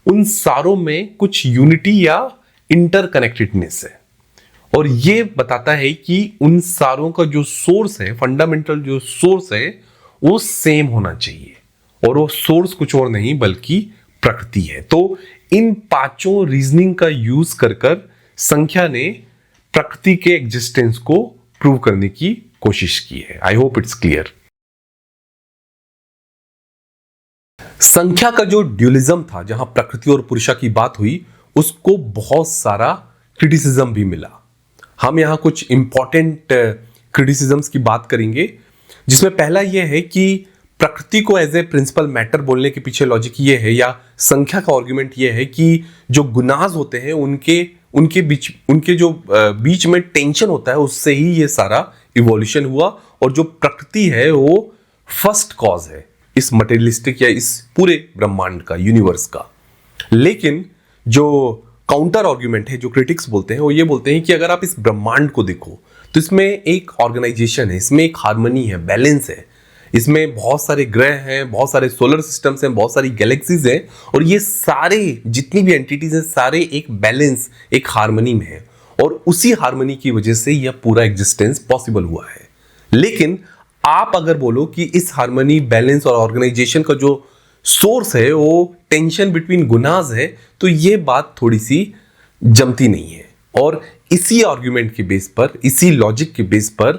उन सारों में कुछ यूनिटी या इंटरकनेक्टेडनेस है। और ये बताता है कि उन सारों का जो सोर्स है, फंडामेंटल जो सोर्स है, वो सेम होना चाहिए। और वो सोर्स कुछ और नहीं बल्कि प्रकृति है। तो इन 5 रीजनिंग का यूज कर संख्या ने प्रकृति के एग्जिस्टेंस को प्रूव करने की कोशिश की है। I hope it's clear. संख्या का जो ड्यूलिज्म था, जहां प्रकृति और पुरुषा की बात हुई, उसको बहुत सारा क्रिटिसिज्म भी मिला। हम यहां कुछ इंपॉर्टेंट क्रिटिसिज्म्स की बात करेंगे, जिसमें पहला यह है कि प्रकृति को एज ए प्रिंसिपल मैटर बोलने के पीछे लॉजिक ये है, या संख्या का आर्गुमेंट ये है कि जो गुनाज होते हैं उनके बीच में टेंशन होता है, उससे ही ये सारा इवोल्यूशन हुआ। और जो प्रकृति है वो फर्स्ट कॉज है इस मटेरियलिस्टिक या इस पूरे ब्रह्मांड का, यूनिवर्स का। लेकिन जो काउंटर आर्ग्यूमेंट है जो क्रिटिक्स बोलते हैं, वो ये बोलते हैं कि अगर आप इस ब्रह्मांड को देखो तो इसमें एक ऑर्गेनाइजेशन है, इसमें एक हार्मनी है, बैलेंस है, इसमें बहुत सारे ग्रह हैं, बहुत सारे सोलर सिस्टम्स हैं, बहुत सारी गैलेक्सीज हैं, और ये सारे जितनी भी एंटिटीज हैं सारे एक बैलेंस, एक हार्मनी में है, और उसी हार्मनी की वजह से यह पूरा एग्जिस्टेंस पॉसिबल हुआ है। लेकिन आप अगर बोलो कि इस हार्मनी, बैलेंस और ऑर्गेनाइजेशन का जो सोर्स है वो टेंशन बिटवीन गुनाज है, तो ये बात थोड़ी सी जमती नहीं है। और इसी आर्ग्यूमेंट के बेस पर, इसी लॉजिक के बेस पर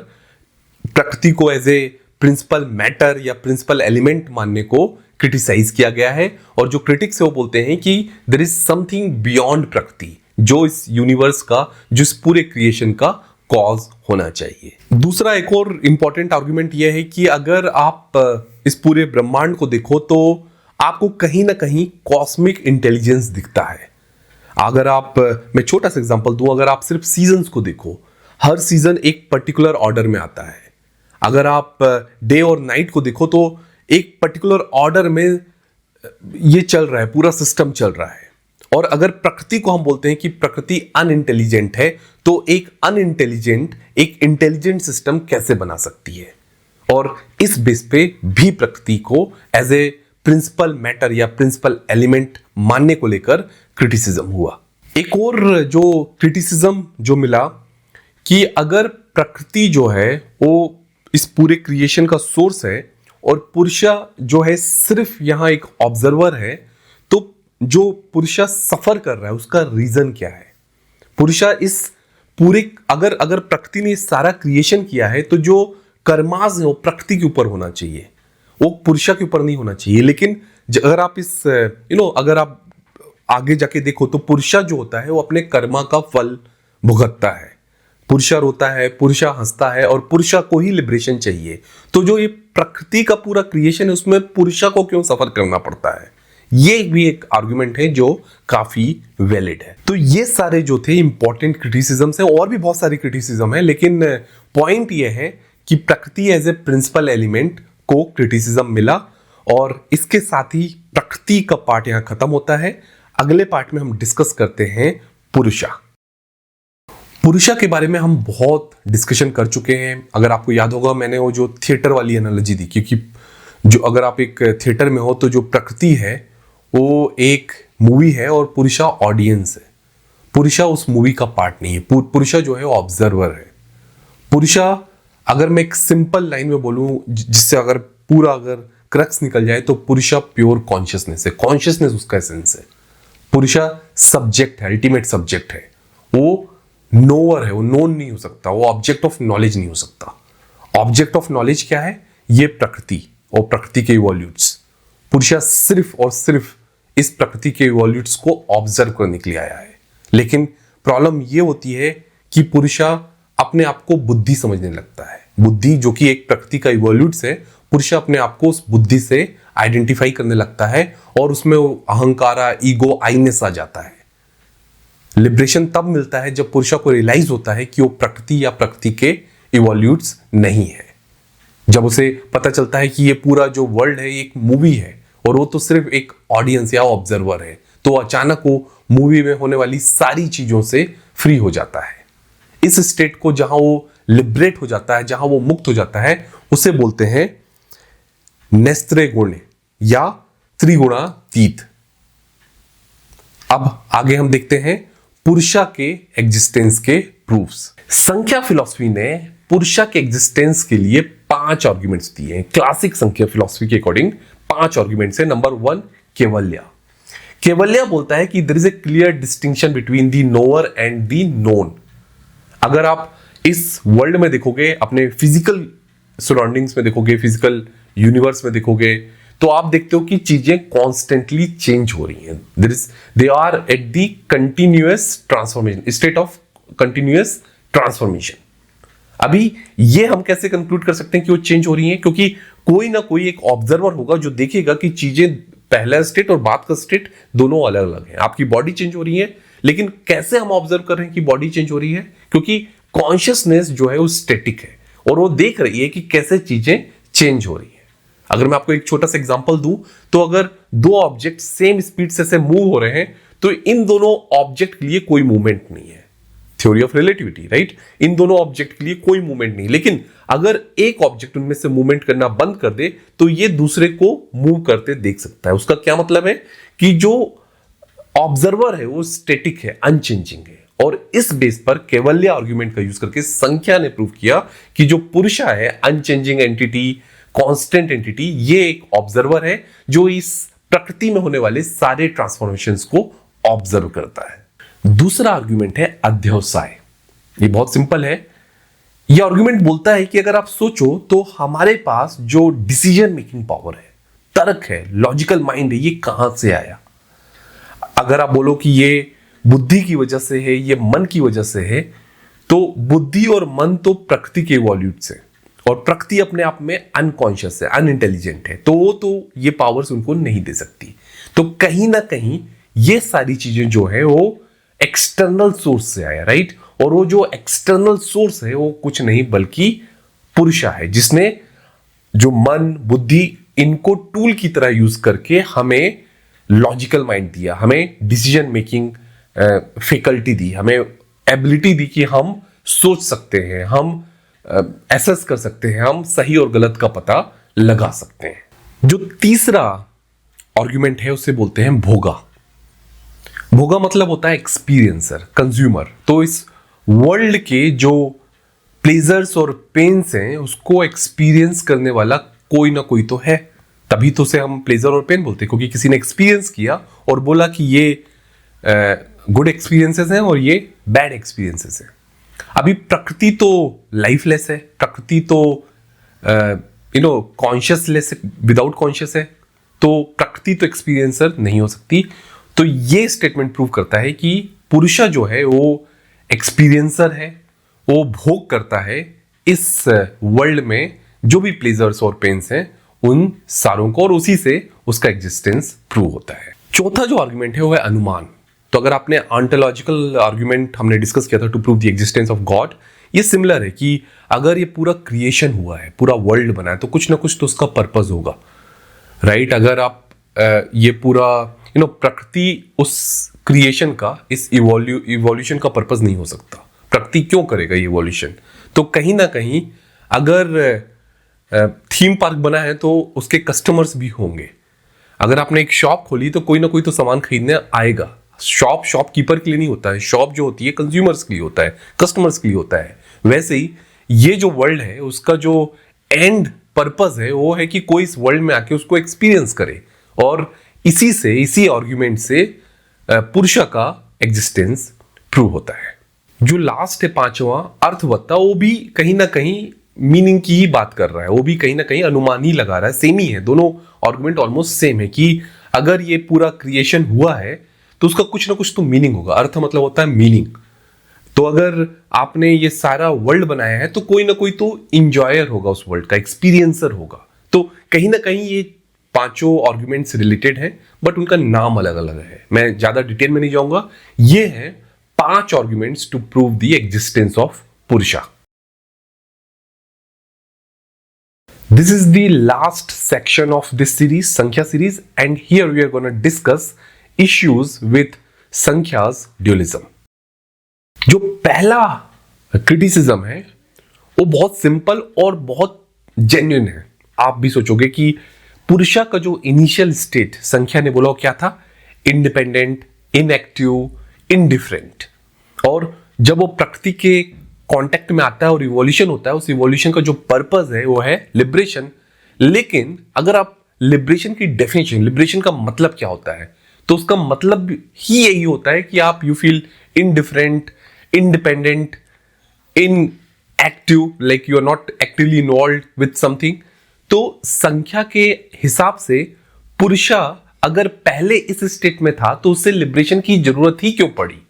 प्रकृति को एज ए प्रिंसिपल मैटर या प्रिंसिपल एलिमेंट मानने को क्रिटिसाइज किया गया है। और जो क्रिटिक्स है वो बोलते हैं कि देयर इज समथिंग बियॉन्ड प्रकृति, जो इस यूनिवर्स का, जो इस पूरे क्रिएशन का कॉज होना चाहिए। दूसरा एक और इंपॉर्टेंट आर्ग्यूमेंट यह है कि अगर आप इस पूरे ब्रह्मांड को देखो तो आपको कहीं ना कहीं कॉस्मिक इंटेलिजेंस दिखता है। अगर आप, मैं छोटा सा एग्जांपल दूं, अगर आप सिर्फ सीजन्स को देखो, हर सीजन एक पर्टिकुलर ऑर्डर में आता है। अगर आप डे और नाइट को देखो तो एक पर्टिकुलर ऑर्डर में ये चल रहा है, पूरा सिस्टम चल रहा है। और अगर प्रकृति को हम बोलते हैं कि प्रकृति अनइंटेलिजेंट है, तो एक अनइंटेलिजेंट एक इंटेलिजेंट सिस्टम कैसे बना सकती है? और इस बेस पे भी प्रकृति को एज ए प्रिंसिपल मैटर या प्रिंसिपल एलिमेंट मानने को लेकर क्रिटिसिज्म हुआ। एक और जो क्रिटिसिज्म जो मिला कि अगर प्रकृति जो है वो इस पूरे क्रिएशन का सोर्स है और पुरुषा जो है सिर्फ यहां एक ऑब्जर्वर है, तो जो पुरुषा सफर कर रहा है उसका रीजन क्या है? पुरुषा इस पूरे, अगर प्रकृति ने सारा क्रिएशन किया है तो जो कर्माज है वो प्रकृति के ऊपर होना चाहिए, वो पुरुषा के ऊपर नहीं होना चाहिए। लेकिन अगर आप इस अगर आप आगे जाके देखो तो पुरुषा जो होता है वो अपने कर्मा का फल भुगतता है। पुरुषा रोता है, पुरुषा हंसता है, और पुरुषा को ही लिबरेशन चाहिए। तो जो ये प्रकृति का पूरा क्रिएशन है उसमें पुरुषा को क्यों सफर करना पड़ता है? ये भी एक आर्गुमेंट है जो काफी वैलिड है। तो ये सारे जो थे इंपॉर्टेंट क्रिटिसिज्म्स हैं, और भी बहुत सारी क्रिटिसिज्म है, लेकिन पॉइंट ये है कि प्रकृति एज ए प्रिंसिपल एलिमेंट को क्रिटिसिज्म मिला। और इसके साथ ही प्रकृति का पार्ट यहां खत्म होता है। अगले पार्ट में हम डिस्कस करते हैं पुरुषा। पुरुषा के बारे में हम बहुत डिस्कशन कर चुके हैं। अगर आपको याद होगा, मैंने वो जो थिएटर वाली एनालॉजी दी, क्योंकि जो अगर आप एक थिएटर में हो तो जो प्रकृति है वो एक मूवी है और पुरुषा ऑडियंस है। पुरुषा उस मूवी का पार्ट नहीं है, पुरुषा जो है वो ऑब्जर्वर है। पुरुषा, अगर मैं एक सिंपल लाइन में बोलूं जिससे अगर क्रक्स निकल जाए, तो पुरुषा प्योर कॉन्शियसनेस है, कॉन्शियसनेस उसका एसेंस है। पुरुषा सब्जेक्ट है, अल्टीमेट सब्जेक्ट है, वो नोअर है, वो नोन नहीं हो सकता, वो ऑब्जेक्ट ऑफ नॉलेज नहीं हो सकता। ऑब्जेक्ट ऑफ नॉलेज क्या है? ये प्रकृति और प्रकृति के इवोल्यूट्स। पुरुषा सिर्फ और सिर्फ इस प्रकृति के इवोल्यूट्स को ऑब्जर्व करने के लिए आया है। लेकिन प्रॉब्लम ये होती है कि पुरुषा अपने आप को बुद्धि समझने लगता है। बुद्धि जो कि एक प्रकृति का इवोल्यूट्स है, पुरुषा अपने आप को उस बुद्धि से आइडेंटिफाई करने लगता है और उसमें वो अहंकारा, ईगो, आईनेस आ जाता है। लिबरेशन तब मिलता है जब पुरुषा को रियलाइज होता है कि वो प्रकृति या प्रकृति के इवोल्यूट्स नहीं है। जब उसे पता चलता है कि ये पूरा जो वर्ल्ड है ये एक मूवी है और वो तो सिर्फ एक ऑडियंस या ऑब्जर्वर है, तो अचानक वो मूवी में होने वाली सारी चीजों से फ्री हो जाता है। इस स्टेट को जहां वो लिबरेट हो जाता है, जहां वो मुक्त हो जाता है, उसे बोलते हैं नेस्त्रे गुण या त्रिगुणातीत। अब आगे हम देखते हैं पुरुषा के एग्जिस्टेंस के प्रूफ्स। संख्या फिलॉसफी ने पुरुषा के एग्जिस्टेंस के लिए 5 आर्ग्यूमेंट्स दिए हैं। क्लासिक संख्या फिलॉसफी के अकॉर्डिंग 5 आर्ग्यूमेंट्स है। नंबर 1, केवल्या। केवल्या बोलता है कि there is a clear distinction between the knower and the known. अगर आप इस वर्ल्ड में देखोगे, अपने फिजिकल सराउंडिंग्स में देखोगे, फिजिकल यूनिवर्स में देखोगे, तो आप देखते हो कि चीजें कॉन्स्टेंटली चेंज हो रही हैं। They are at the continuous transformation, state of continuous transformation. अभी ये हम कैसे कंक्लूड कर सकते हैं कि वो चेंज हो रही हैं? क्योंकि कोई ना कोई एक ऑब्जर्वर होगा जो देखेगा कि चीजें पहला स्टेट और बाद का स्टेट दोनों अलग अलग हैं। आपकी बॉडी चेंज हो रही है, लेकिन कैसे हम ऑब्जर्व कर रहे हैं कि बॉडी चेंज हो रही है? क्योंकि कॉन्शियसनेस जो है वो स्टैटिक है और वो देख रही है कि कैसे चीजें चेंज हो रही है। अगर मैं आपको एक छोटा सा एग्जांपल दूं, तो अगर 2 ऑब्जेक्ट सेम स्पीड से मूव हो रहे हैं, तो इन दोनों ऑब्जेक्ट के लिए कोई मूवमेंट नहीं है। Theory of relativity, right? इन दोनों ऑब्जेक्ट के लिए कोई मूवमेंट नहीं, लेकिन अगर एक ऑब्जेक्ट उनमें से मूवमेंट करना बंद कर दे तो ये दूसरे को मूव करते देख सकता है। उसका क्या मतलब है कि जो ऑब्जर्वर है वो स्टैटिक है, अनचेंजिंग है। और इस बेस पर कैवल्य आर्गुमेंट का यूज करके संख्या ने प्रूव किया कि जो पुरुषा है, अनचेंजिंग एंटिटी, कांस्टेंट एंटिटी, ये एक ऑब्जर्वर है जो इस प्रकृति में होने वाले सारे ट्रांसफॉर्मेशंस को ऑब्जर्व करता है। दूसरा आर्गुमेंट है अध्यवसाय। ये बहुत सिंपल है। ये आर्गुमेंट बोलता है कि अगर आप सोचो तो हमारे पास जो डिसीजन मेकिंग पावर है, तर्क है, लॉजिकल माइंड है, ये कहां से आया? अगर आप बोलो कि ये बुद्धि की वजह से है, ये मन की वजह से है, तो बुद्धि और मन तो प्रकृति के इवोल्यूट से, और प्रकृति अपने आप में अनकॉन्शियस है, अनइंटेलिजेंट है, तो ये पावर्स उनको नहीं दे सकती। तो कहीं ना कहीं ये सारी चीजें जो है वो एक्सटर्नल सोर्स से आया, राइट? और वो जो एक्सटर्नल सोर्स है वो कुछ नहीं बल्कि पुरुषा है, जिसने जो मन, बुद्धि, इनको टूल की तरह यूज करके हमें लॉजिकल माइंड दिया, हमें डिसीजन मेकिंग फैकल्टी दी, हमें एबिलिटी दी कि हम सोच सकते हैं, हम एसेस कर सकते हैं, हम सही और गलत का पता लगा सकते हैं। जो तीसरा आर्गुमेंट है उसे बोलते हैं भोगा। भोगा मतलब होता है एक्सपीरियंसर, कंज्यूमर। तो इस वर्ल्ड के जो प्लेजर्स और पेन्स हैं उसको एक्सपीरियंस करने वाला कोई ना कोई तो है, तभी तो उसे हम प्लेजर और पेन बोलते हैं, क्योंकि किसी ने एक्सपीरियंस किया और बोला कि ये गुड एक्सपीरियंसेस हैं और ये बैड एक्सपीरियंसेस हैं। अभी प्रकृति तो लाइफलेस है, प्रकृति तो कॉन्शियसलेस, विदाउट कॉन्शियस है, तो प्रकृति तो एक्सपीरियंसर नहीं हो सकती। तो ये स्टेटमेंट प्रूव करता है कि पुरुषा जो है वो एक्सपीरियंसर है, वो भोग करता है इस वर्ल्ड में जो भी प्लेजर्स और पेन्स हैं उन सारों को, और उसी से उसका एग्जिस्टेंस प्रूव होता है। चौथा जो आर्गुमेंट है वो है अनुमान। तो अगर आपने ऑन्टोलॉजिकल आर्गुमेंट हमने डिस्कस किया था to prove the existence of God, ये सिमिलर है कि अगर ये पूरा क्रिएशन हुआ है, पूरा वर्ल्ड बना है, तो कुछ ना कुछ तो उसका पर्पस होगा, राइट? अगर आप ये पूरा प्रकृति उस क्रिएशन का, इस इवोल्यूशन का पर्पस नहीं हो सकता। प्रकृति क्यों करेगा ये इवोल्यूशन? तो कहीं ना कहीं अगर थीम पार्क बना है तो उसके कस्टमर्स भी होंगे। अगर आपने एक शॉप खोली तो कोई ना कोई तो सामान खरीदने आएगा। शॉपकीपर के लिए नहीं होता है, शॉप जो होती है कंज्यूमर्स के लिए होता है, कस्टमर्स के लिए होता है। वैसे ही ये जो वर्ल्ड है उसका जो एंड पर्पस है वो है कि कोई इस वर्ल्ड में आके उसको एक्सपीरियंस करे, और इसी आर्गुमेंट से पुरुषा का एग्जिस्टेंस प्रूव होता है। जो लास्ट है पांचवा, अर्थवत्ता, वो भी कहीं ना कहीं मीनिंग की ही बात कर रहा है, वो भी कहीं ना कहीं अनुमान ही लगा रहा है। सेम ही है, दोनों आर्गुमेंट ऑलमोस्ट सेम है कि अगर ये पूरा क्रिएशन हुआ है तो उसका कुछ ना कुछ तो मीनिंग होगा। अर्थ मतलब होता है मीनिंग। तो अगर आपने ये सारा वर्ल्ड बनाया है तो कोई ना कोई तो इंजॉयर होगा, उस वर्ल्ड का एक्सपीरियंसर होगा। तो कहीं ना कहीं ये पांचों आर्गुमेंट्स रिलेटेड हैं, बट उनका नाम अलग अलग है। मैं ज्यादा डिटेल में नहीं जाऊंगा। ये है 5 arguments to prove the existence of Purusha. This is the last section of this series, Sankhya series, and here we are going to discuss issues with Sankhya's dualism. जो पहला क्रिटिसिज्म है वो बहुत सिंपल और बहुत जेन्युइन है। आप भी सोचोगे कि पुरुषा का जो इनिशियल स्टेट संख्या ने बोला वो क्या था? Independent, inactive, indifferent. और जब वो प्रकृति के कांटेक्ट में आता है और इवोल्यूशन होता है, उस इवोल्यूशन का जो पर्पस है वो है लिबरेशन। लेकिन अगर आप लिबरेशन की डेफिनेशन, लिबरेशन का मतलब क्या होता है, तो उसका मतलब ही यही होता है कि आप you feel indifferent, independent, inactive, like you are not actively involve with something. तो संख्या के हिसाब से पुरुषा अगर पहले इस स्टेट में था तो उसे लिबरेशन की जरूरत ही क्यों पड़ी?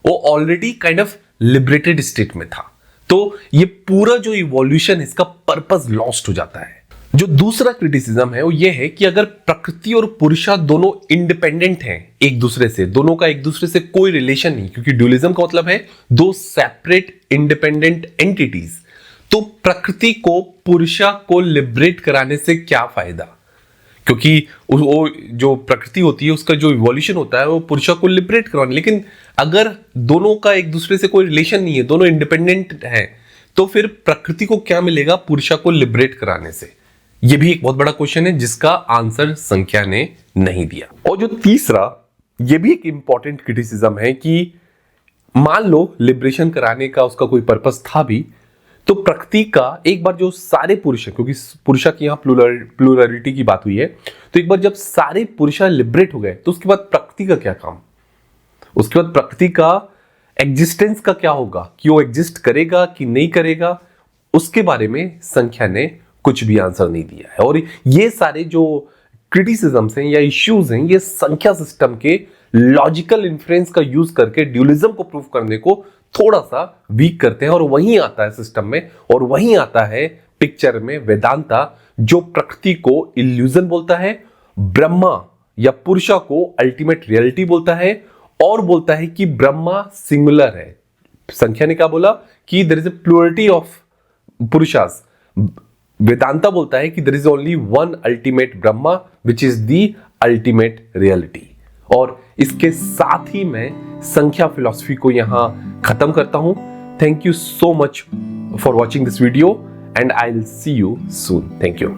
वो already kind of liberated state में था। तो ये पूरा जो इवोल्यूशन, इसका पर्पस लॉस्ट हो जाता है। जो दूसरा क्रिटिसिज्म है वो ये है कि अगर प्रकृति और पुरुषा दोनों इंडिपेंडेंट हैं एक दूसरे से, दोनों का एक दूसरे से कोई रिलेशन नहीं, क्योंकि ड्यूलिज्म का मतलब है दो सेपरेट इंडिपेंडेंट एंटिटीज, तो प्रकृति को पुरुषा को लिबरेट कराने से क्या फायदा? क्योंकि वो जो प्रकृति होती है उसका जो इवोल्यूशन होता है वो पुरुषों को लिबरेट करवाने। लेकिन अगर दोनों का एक दूसरे से कोई रिलेशन नहीं है, दोनों इंडिपेंडेंट हैं, तो फिर प्रकृति को क्या मिलेगा पुरुषों को लिबरेट कराने से? ये भी एक बहुत बड़ा क्वेश्चन है जिसका आंसर संख्या ने नहीं दिया। और जो तीसरा, ये भी एक इंपॉर्टेंट क्रिटिसिज्म है कि मान लो लिबरेशन कराने का उसका कोई पर्पस था भी, तो प्रकृति का एक बार जो सारे पुरुष हैं, क्योंकि पुरुषा की यहां प्लूरलिटी की बात हुई है, तो एक बार जब सारे पुरुषा लिबरेट हो गए तो उसके बाद प्रकृति का क्या काम? उसके बाद प्रकृति का एग्जिस्टेंस का क्या होगा, कि वो एग्जिस्ट करेगा कि नहीं करेगा? उसके बारे में संख्या ने कुछ भी आंसर नहीं दिया है। और ये सारे जो क्रिटिसिज्म्स हैं या इश्यूज हैं, ये संख्या सिस्टम के लॉजिकल इन्फ्रेंस का यूज करके ड्यूलिज्म को प्रूव करने को थोड़ा सा वीक करते हैं। और वहीं आता है सिस्टम में, और वहीं आता है पिक्चर में वेदांता, जो प्रकृति को इल्यूजन बोलता है, ब्रह्मा या पुरुषा को अल्टीमेट रियलिटी बोलता है, और बोलता है कि ब्रह्मा सिंगुलर है। संख्या ने क्या बोला कि there is a plurality of purushas. Vedanta बोलता है कि there is only one ultimate Brahma which is the ultimate reality. और इसके साथ ही मैं संख्या फिलॉसफी को यहां खत्म करता हूं। Thank you so much for watching this video and I will see you soon. Thank you.